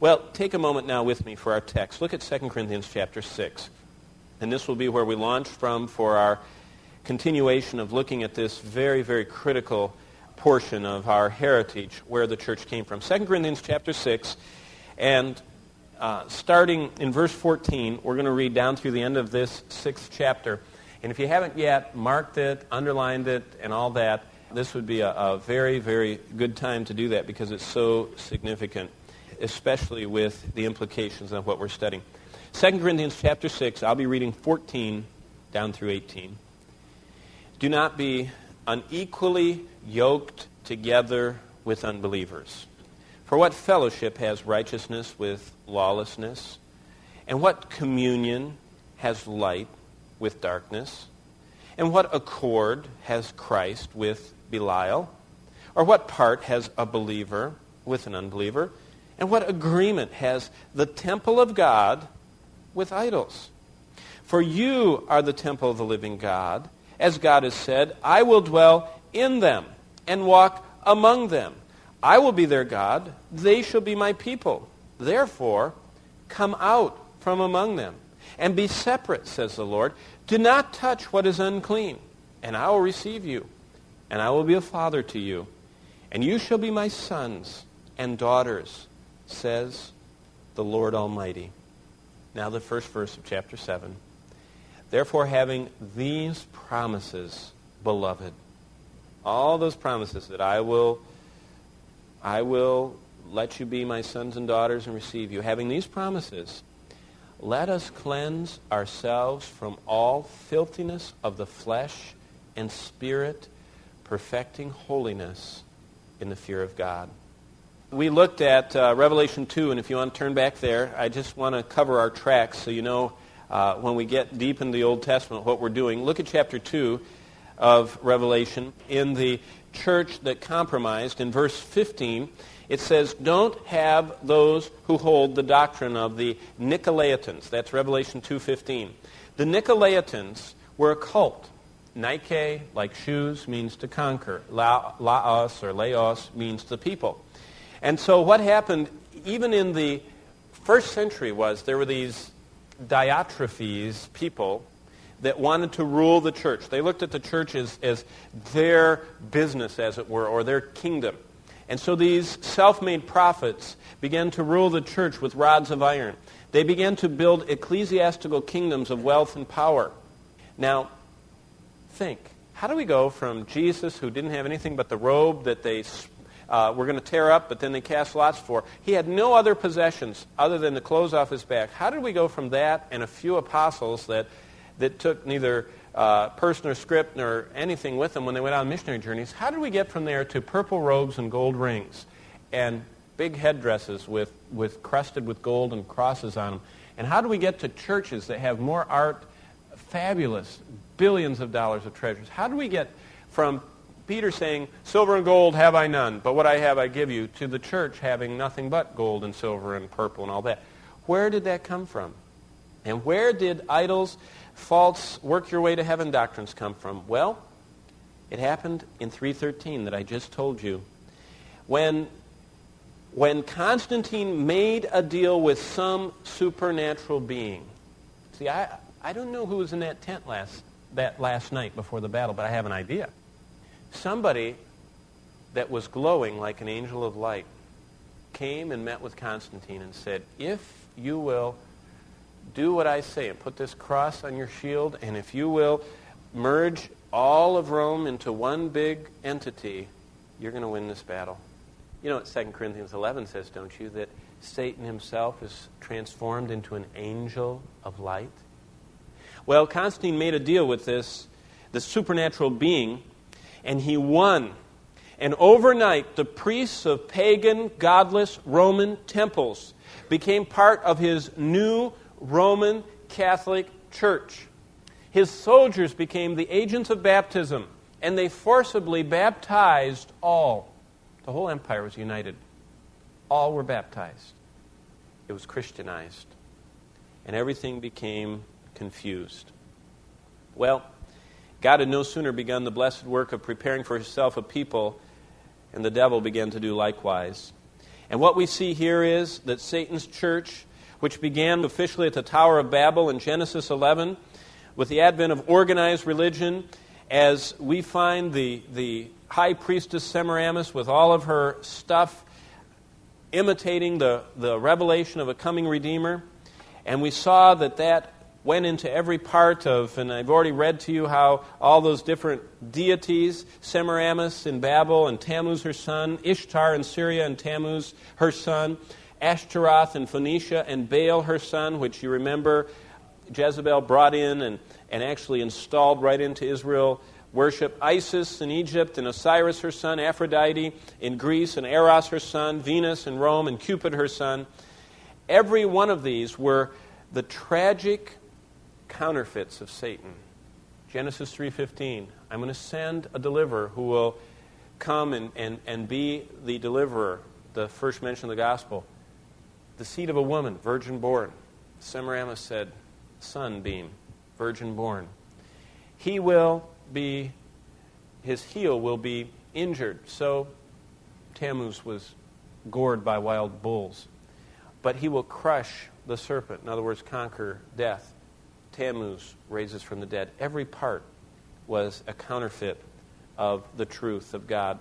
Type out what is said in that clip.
Well, take a moment now with me for our text. Look at 2 Corinthians chapter 6. And this will be where we launch from for our continuation of looking at this very, very critical portion of our heritage, where the church came from. 2 Corinthians chapter 6, and starting in verse 14, we're going to read down through the end of this 6th chapter. And if you haven't yet marked it, underlined it, and all that, this would be a very, very good time to do that because it's so significant, especially with the implications of what we're studying. 2 Corinthians chapter 6, I'll be reading 14 down through 18. Do not be unequally yoked together with unbelievers. For what fellowship has righteousness with lawlessness? And what communion has light with darkness? And what accord has Christ with Belial? Or what part has a believer with an unbeliever? And what agreement has the temple of God with idols? For you are the temple of the living God. As God has said, I will dwell in them and walk among them. I will be their God. They shall be my people. Therefore, come out from among them and be separate, says the Lord. Do not touch what is unclean, and I will receive you, and I will be a father to you, and you shall be my sons and daughters, says the Lord Almighty. Now the first verse of chapter 7. Therefore, having these promises, beloved, all those promises that I will let you be my sons and daughters and receive you, having these promises, let us cleanse ourselves from all filthiness of the flesh and spirit, perfecting holiness in the fear of God. We looked at Revelation 2, and if you want to turn back there, I just want to cover our tracks so you know when we get deep into the Old Testament what we're doing. Look at chapter 2 of Revelation. In the church that compromised, in verse 15, it says, don't have those who hold the doctrine of the Nicolaitans. That's Revelation 2:15. The Nicolaitans were a cult. Nike, like shoes, means to conquer. Laos or Laos means the people. And so what happened, even in the first century, was there were these Diotrephes people that wanted to rule the church. They looked at the church as their business, as it were, or their kingdom. And so these self-made prophets began to rule the church with rods of iron. They began to build ecclesiastical kingdoms of wealth and power. Now, think, how do we go from Jesus, who didn't have anything but the robe that they were going to tear up, but then they cast lots for? He had no other possessions other than the clothes off his back. How did we go from that and a few apostles that took neither person or script nor anything with them when they went on missionary journeys? How did we get from there to purple robes and gold rings and big headdresses with crusted with gold and crosses on them? And how do we get to churches that have more art, fabulous, billions of dollars of treasures? How do we get from Peter saying, silver and gold have I none, but what I have I give you, to the church having nothing but gold and silver and purple and all that? Where did that come from? And where did idols, false, work your way to heaven doctrines come from? Well, it happened in 313 that I just told you. When Constantine made a deal with some supernatural being. See, I don't know who was in that tent last night before the battle, but I have an idea. Somebody that was glowing like an angel of light came and met with Constantine and said, if you will do what I say and put this cross on your shield, and if you will merge all of Rome into one big entity, you're going to win this battle. You know what 2 Corinthians 11 says, don't you, that Satan himself is transformed into an angel of light? Well, Constantine made a deal with this supernatural being, and he won. And overnight, the priests of pagan, godless Roman temples became part of his new Roman Catholic Church. His soldiers became the agents of baptism, and they forcibly baptized all. The whole empire was united. All were baptized. It was Christianized. And everything became confused. Well, God had no sooner begun the blessed work of preparing for himself a people, and the devil began to do likewise. And what we see here is that Satan's church, which began officially at the Tower of Babel in Genesis 11, with the advent of organized religion, as we find the high priestess Semiramis with all of her stuff imitating the revelation of a coming Redeemer. And we saw that went into every part of, and I've already read to you how all those different deities, Semiramis in Babel and Tammuz her son, Ishtar in Syria and Tammuz her son, Ashtaroth in Phoenicia and Baal her son, which you remember Jezebel brought in and actually installed right into Israel worship, Isis in Egypt and Osiris her son, Aphrodite in Greece and Eros her son, Venus in Rome and Cupid her son. Every one of these were the tragic counterfeits of Satan. Genesis 3:15, I'm going to send a deliverer who will come and be the deliverer, the first mention of the gospel. The seed of a woman, virgin born. Semiramis said, sunbeam, virgin born. He will be, his heel will be injured. So Tammuz was gored by wild bulls. But he will crush the serpent, in other words, conquer death. Tammuz raises from the dead. Every part was a counterfeit of the truth of God.